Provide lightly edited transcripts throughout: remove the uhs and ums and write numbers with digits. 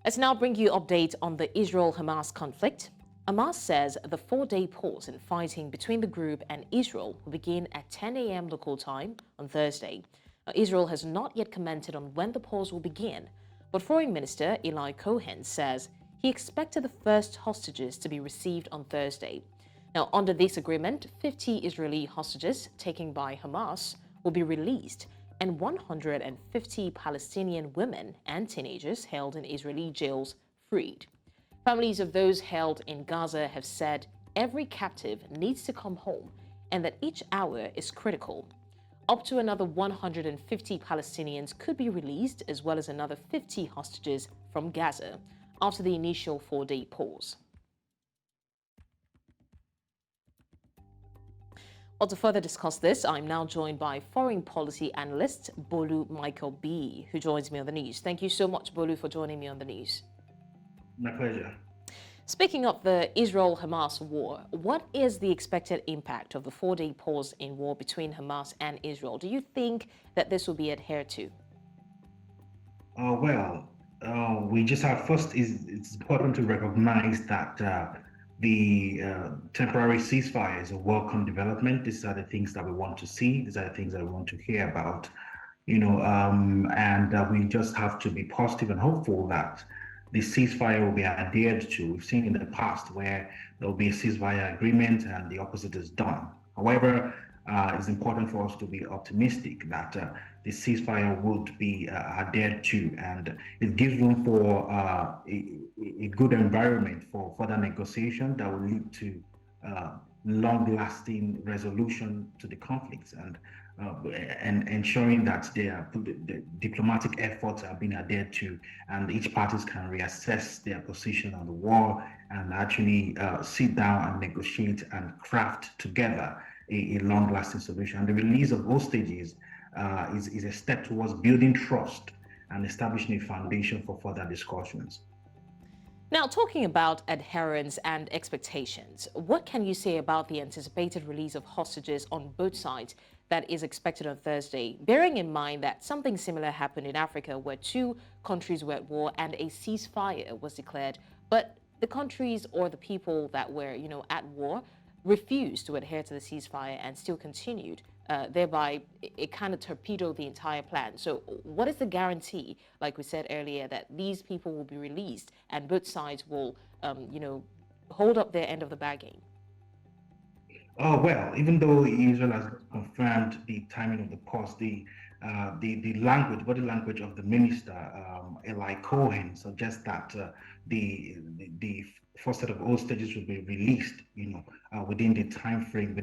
Let's now bring you update on the Israel-Hamas conflict. Hamas says the 4-day pause in fighting between the group and Israel will begin at 10 a.m. local time on Thursday. Now, Israel has not yet commented on when the pause will begin, but Foreign Minister Eli Cohen says he expected the first hostages to be received on Thursday. Now, under this agreement, 50 Israeli hostages taken by Hamas will be released and 150 Palestinian women and teenagers held in Israeli jails freed. Families of those held in Gaza have said every captive needs to come home and that each hour is critical. Up to another 150 Palestinians could be released, as well as another 50 hostages from Gaza after the initial 4-day pause. Well, to further discuss this, I'm now joined by foreign policy analyst Bolu Michael-Biyi, who joins me on the news. Thank you so much, Bolu, for joining me on the news. My pleasure. Speaking of the Israel-Hamas war, what is the expected impact of the 4-day pause in war between Hamas and Israel? Do you think that this will be adhered to? We just have it's important to recognize that the temporary ceasefire is a welcome development. These are the things that we want to see. These are the things that we want to hear about, and we just have to be positive and hopeful that the ceasefire will be adhered to. We've seen in the past where there will be a ceasefire agreement and the opposite is done. However, it's important for us to be optimistic that the ceasefire would be adhered to, and it gives room for a good environment for further negotiation that will lead to long-lasting resolution to the conflicts, and ensuring that the diplomatic efforts are being adhered to, and each parties can reassess their position on the war and actually sit down and negotiate and craft together a long-lasting solution. And the release of hostages is a step towards building trust and establishing a foundation for further discussions. Now, talking about adherence and expectations, what can you say about the anticipated release of hostages on both sides that is expected on Thursday, bearing in mind that something similar happened in Africa where 2 countries were at war and a ceasefire was declared, but the countries or the people that were, at war refused to adhere to the ceasefire and still continued. Thereby, it kind of torpedoed the entire plan. So what is the guarantee, like we said earlier, that these people will be released and both sides will, hold up their end of the bargain? Even though Israel has confirmed the timing of the pause, the body language of the minister, Eli Cohen, suggests that the first set of hostages will be released, within the time frame,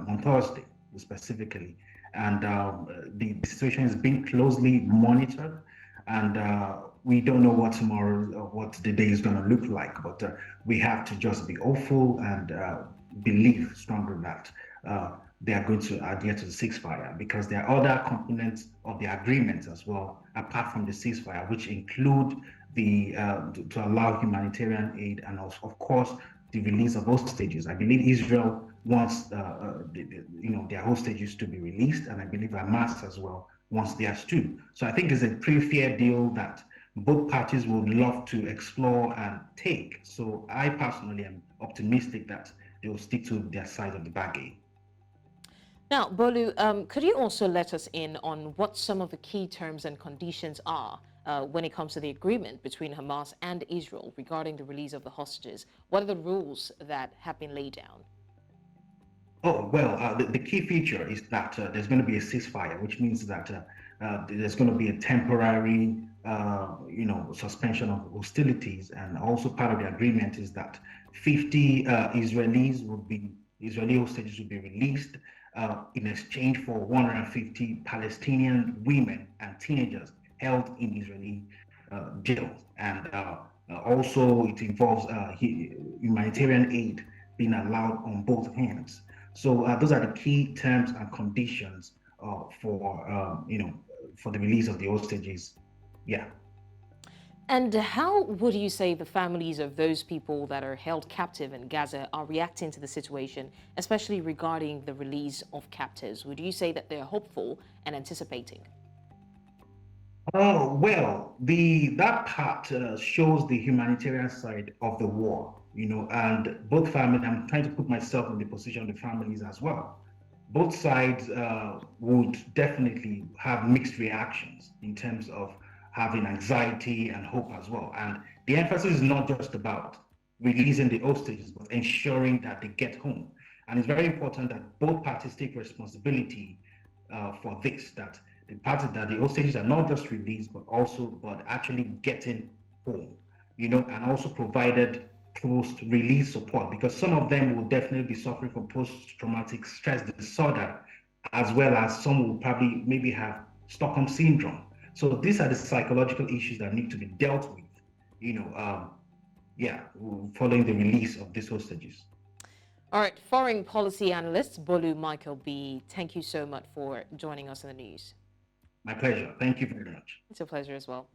on Thursday specifically, and the situation is being closely monitored, and we don't know what tomorrow, what the day is going to look like, but we have to just be hopeful and believe strongly that they are going to adhere to the ceasefire, because there are other components of the agreement as well, apart from the ceasefire, which include to allow humanitarian aid and also, of course, the release of hostages. I believe Israel wants their hostages to be released, and I believe Hamas as well wants theirs too. So I think it's a pretty fair deal that both parties would love to explore and take. So I personally am optimistic that they will stick to their side of the bargain. Now, Bolu, could you also let us in on what some of the key terms and conditions are when it comes to the agreement between Hamas and Israel regarding the release of the hostages? What are the rules that have been laid down? The key feature is that there's going to be a ceasefire, which means that there's going to be a temporary, suspension of hostilities, and also part of the agreement is that 50 Israeli hostages will be released in exchange for 150 Palestinian women and teenagers held in Israeli jails, and also it involves humanitarian aid being allowed on both hands. So those are the key terms and conditions for the release of the hostages. Yeah. And how would you say the families of those people that are held captive in Gaza are reacting to the situation, especially regarding the release of captives? Would you say that they're hopeful and anticipating? Oh, well, that part shows the humanitarian side of the war, and both families, I'm trying to put myself in the position of the families as well. Both sides would definitely have mixed reactions in terms of having anxiety and hope as well. And the emphasis is not just about releasing the hostages, but ensuring that they get home. And it's very important that both parties take responsibility for this, that the hostages are not just released, but actually getting home, and also provided post-release support, because some of them will definitely be suffering from post-traumatic stress disorder, as well as some will probably maybe have Stockholm syndrome. So these are the psychological issues that need to be dealt with, you know, um, yeah, following the release of these hostages. All right, foreign policy analyst Bolu Michael-Biyi, thank you so much for joining us in the news. My pleasure. Thank you very much. It's a pleasure as well.